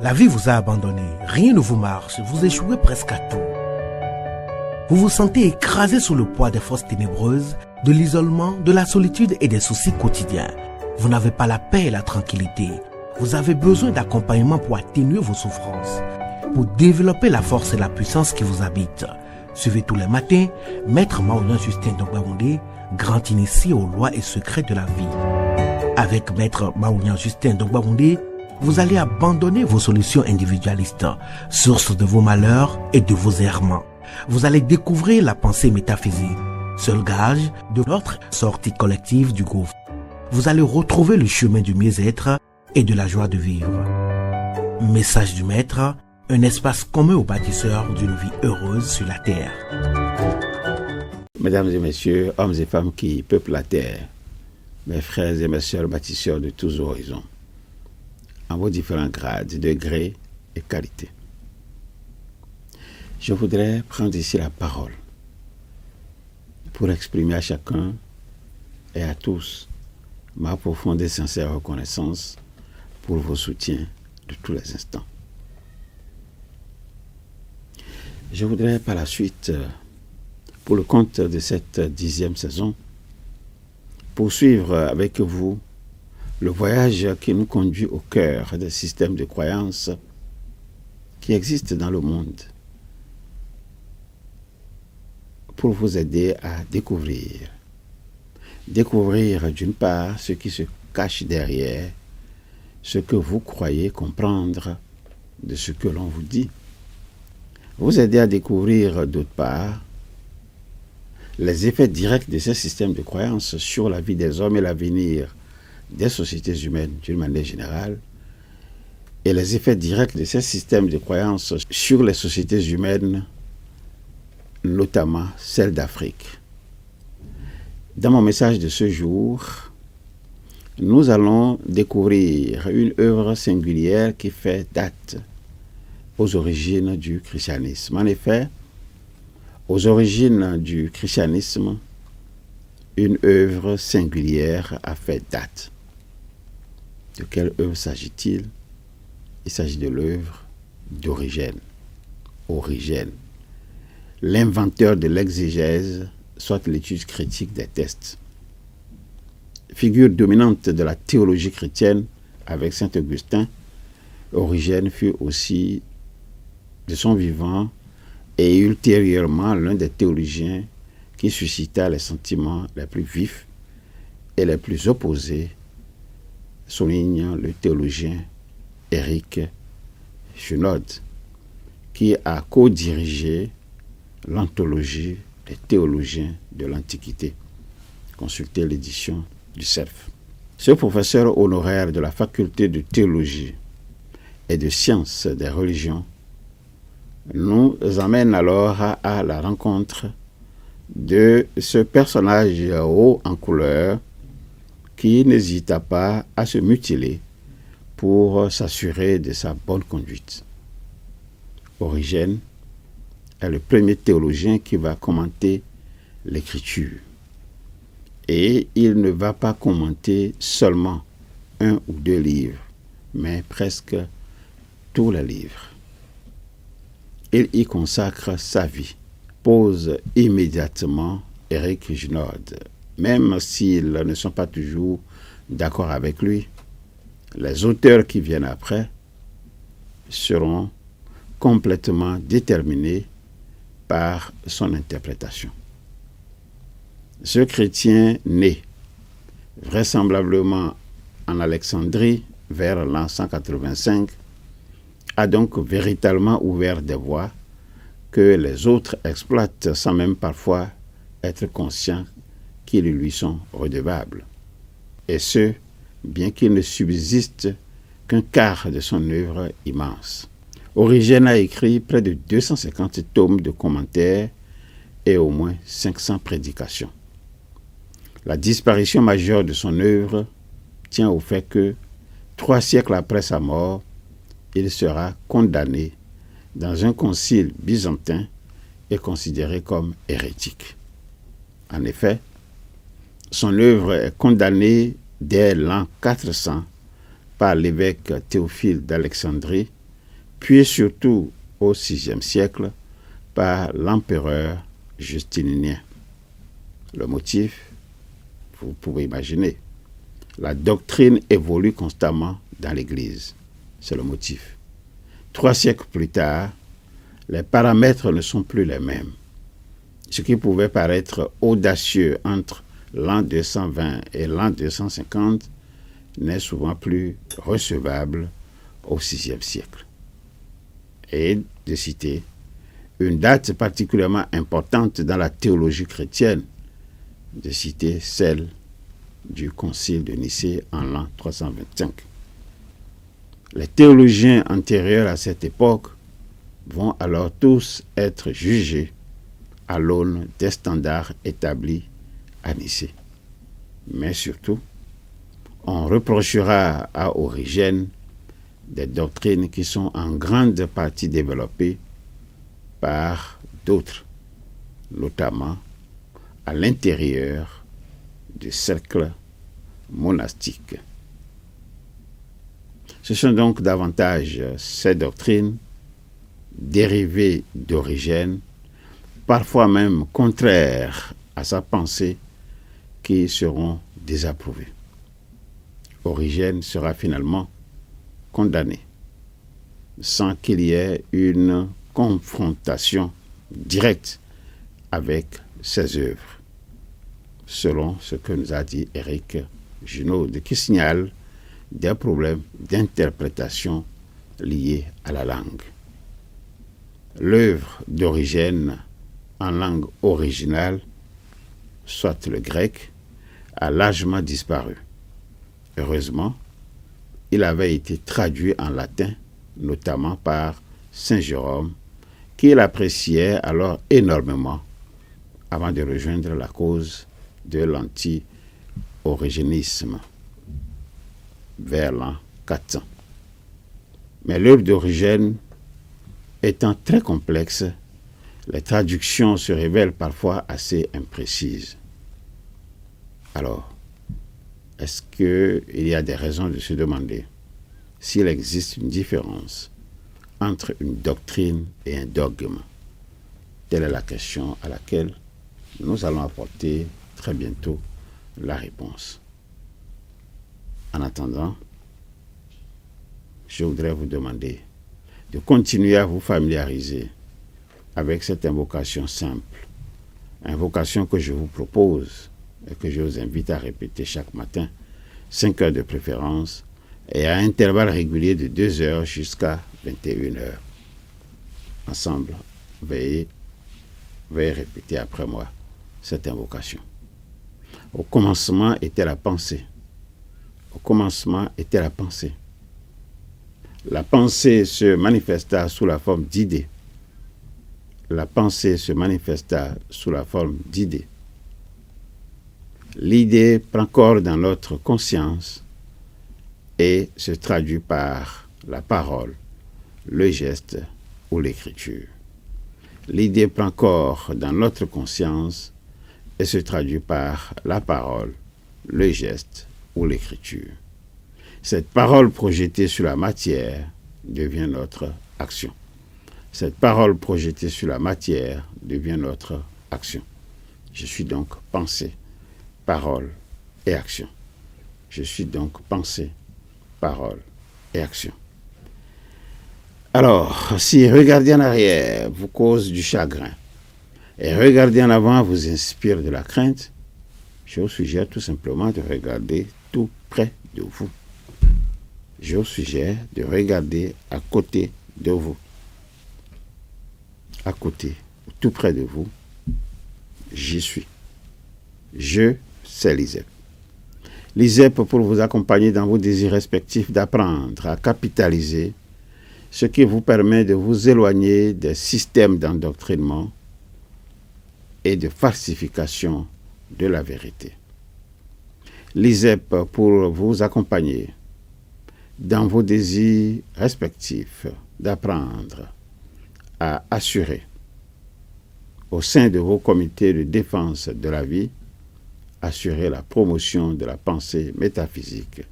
La vie vous a abandonné, rien ne vous marche, vous échouez presque à tout. Vous vous sentez écrasé sous le poids des forces ténébreuses, de l'isolement, de la solitude et des soucis quotidiens. Vous n'avez pas la paix et la tranquillité. Vous avez besoin d'accompagnement pour atténuer vos souffrances, pour développer la force et la puissance qui vous habitent. Suivez tous les matins Maître Maouyan Justin Dongbaoundé, grand initié aux lois et secrets de la vie. Avec Maître Maouyan Justin Dongbaoundé, vous allez abandonner vos solutions individualistes, source de vos malheurs et de vos errements. Vous allez découvrir la pensée métaphysique, seul gage de notre sortie collective du gouffre. Vous allez retrouver le chemin du mieux-être et de la joie de vivre. Message du Maître, un espace commun aux bâtisseurs d'une vie heureuse sur la terre. Mesdames et messieurs, hommes et femmes qui peuplent la terre, mes frères et mes sœurs bâtisseurs de tous horizons, en vos différents grades, degrés et qualités. Je voudrais prendre ici la parole pour exprimer à chacun et à tous ma profonde et sincère reconnaissance pour vos soutiens de tous les instants. Je voudrais par la suite, pour le compte de cette 10e saison, poursuivre avec vous le voyage qui nous conduit au cœur des systèmes de croyances qui existent dans le monde, pour vous aider à découvrir d'une part ce qui se cache derrière ce que vous croyez comprendre de ce que l'on vous dit, vous aider à découvrir d'autre part les effets directs de ces systèmes de croyances sur la vie des hommes et l'avenir des sociétés humaines d'une manière générale, et les effets directs de ces systèmes de croyances sur les sociétés humaines, notamment celles d'Afrique. Dans mon message de ce jour, nous allons découvrir une œuvre singulière qui fait date aux origines du christianisme. En effet, aux origines du christianisme, une œuvre singulière a fait date. De quelle œuvre s'agit-il? Il s'agit de l'œuvre d'Origène. Origène, l'inventeur de l'exégèse, soit l'étude critique des textes. Figure dominante de la théologie chrétienne avec saint Augustin, Origène fut aussi, de son vivant et ultérieurement, l'un des théologiens qui suscita les sentiments les plus vifs et les plus opposés, souligne le théologien Éric Junod, qui a co-dirigé l'anthologie des théologiens de l'Antiquité. Consultez l'édition du CERF. Ce professeur honoraire de la faculté de théologie et de sciences des religions nous amène alors à la rencontre de ce personnage haut en couleur qui n'hésita pas à se mutiler pour s'assurer de sa bonne conduite. Origène est le premier théologien qui va commenter l'écriture. Et il ne va pas commenter seulement un ou deux livres, mais presque tous les livres. Il y consacre sa vie. Pose immédiatement Éric Junod. Même s'ils ne sont pas toujours d'accord avec lui, les auteurs qui viennent après seront complètement déterminés par son interprétation. Ce chrétien né vraisemblablement en Alexandrie vers l'an 185 a donc véritablement ouvert des voies que les autres exploitent sans même parfois être conscients qu'ils lui sont redevables. Et ce, bien qu'il ne subsiste qu'un quart de son œuvre immense. Origène a écrit près de 250 tomes de commentaires et au moins 500 prédications. La disparition majeure de son œuvre tient au fait que, 3 siècles après sa mort, il sera condamné dans un concile byzantin et considéré comme hérétique. En effet, son œuvre est condamnée dès l'an 400 par l'évêque Théophile d'Alexandrie puis surtout au VIe siècle par l'empereur Justinien. Le motif, vous pouvez imaginer, la doctrine évolue constamment dans l'Église. C'est le motif. 3 siècles plus tard, les paramètres ne sont plus les mêmes. Ce qui pouvait paraître audacieux entre l'an 220 et l'an 250 n'est souvent plus recevable au VIe siècle. Et de citer une date particulièrement importante dans la théologie chrétienne, de citer celle du Concile de Nicée en l'an 325. Les théologiens antérieurs à cette époque vont alors tous être jugés à l'aune des standards établis à Nicée. Mais surtout, on reprochera à Origène des doctrines qui sont en grande partie développées par d'autres, notamment à l'intérieur du cercle monastique. Ce sont donc davantage ces doctrines dérivées d'Origène, parfois même contraires à sa pensée, qui seront désapprouvées. Origène sera finalement condamné, sans qu'il y ait une confrontation directe avec ses œuvres, selon ce que nous a dit Éric Junod, qui signale des problèmes d'interprétation liés à la langue. L'œuvre d'Origène en langue originale, soit le grec, a largement disparu. Heureusement, il avait été traduit en latin, notamment par Saint Jérôme, qui l'appréciait alors énormément avant de rejoindre la cause de l'anti-origénisme vers l'an 400. Mais l'œuvre d'Origène étant très complexe, les traductions se révèlent parfois assez imprécises. Alors, est-ce qu'il y a des raisons de se demander s'il existe une différence entre une doctrine et un dogme? Telle est la question à laquelle nous allons apporter très bientôt la réponse. En attendant, je voudrais vous demander de continuer à vous familiariser avec cette invocation simple, invocation que je vous propose et que je vous invite à répéter chaque matin, 5 heures de préférence, et à intervalles réguliers de 2 heures jusqu'à 21 heures. Ensemble, veuillez répéter après moi cette invocation. Au commencement était la pensée. Au commencement était la pensée. La pensée se manifesta sous la forme d'idées. La pensée se manifesta sous la forme d'idées. L'idée prend corps dans notre conscience et se traduit par la parole, le geste ou l'écriture. L'idée prend corps dans notre conscience et se traduit par la parole, le geste ou l'écriture. Cette parole projetée sur la matière devient notre action. Cette parole projetée sur la matière devient notre action. Je suis donc pensée, parole et action. Je suis donc pensée, parole et action. Alors, si regarder en arrière vous cause du chagrin et regarder en avant vous inspire de la crainte, je vous suggère tout simplement de regarder tout près de vous. Je vous suggère de regarder à côté de vous. À côté, tout près de vous, j'y suis. Je, c'est l'ISEP. L'ISEP pour vous accompagner dans vos désirs respectifs d'apprendre à capitaliser ce qui vous permet de vous éloigner des systèmes d'endoctrinement et de falsification de la vérité. L'ISEP pour vous accompagner dans vos désirs respectifs d'apprendre à assurer au sein de vos comités de défense de la vie, assurer la promotion de la pensée métaphysique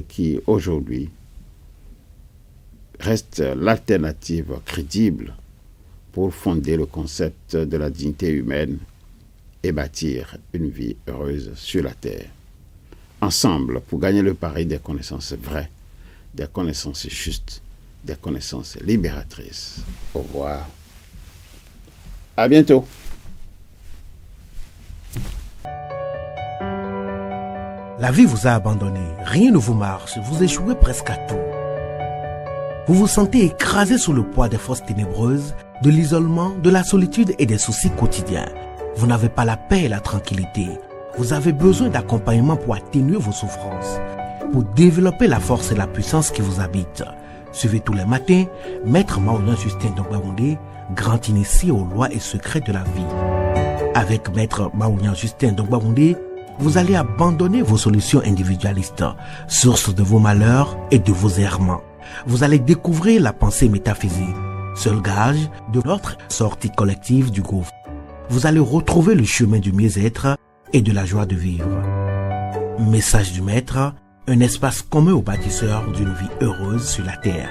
qui aujourd'hui reste l'alternative crédible pour fonder le concept de la dignité humaine et bâtir une vie heureuse sur la terre. Ensemble, pour gagner le pari des connaissances vraies, des connaissances justes, des connaissances libératrices. Au revoir. À bientôt. La vie vous a abandonné, rien ne vous marche, vous échouez presque à tout. Vous vous sentez écrasé sous le poids des forces ténébreuses, de l'isolement, de la solitude et des soucis quotidiens. Vous n'avez pas la paix et la tranquillité. Vous avez besoin d'accompagnement pour atténuer vos souffrances, pour développer la force et la puissance qui vous habitent. Suivez tous les matins Maître Maoulien Justin Dongbaoundé, grand initié aux lois et secrets de la vie. Avec Maître Maoulien Justin Dongbaoundé, vous allez abandonner vos solutions individualistes, source de vos malheurs et de vos errements. Vous allez découvrir la pensée métaphysique, seul gage de notre sortie collective du gouffre. Vous allez retrouver le chemin du mieux-être et de la joie de vivre. Message du Maître, un espace commun aux bâtisseurs d'une vie heureuse sur la terre.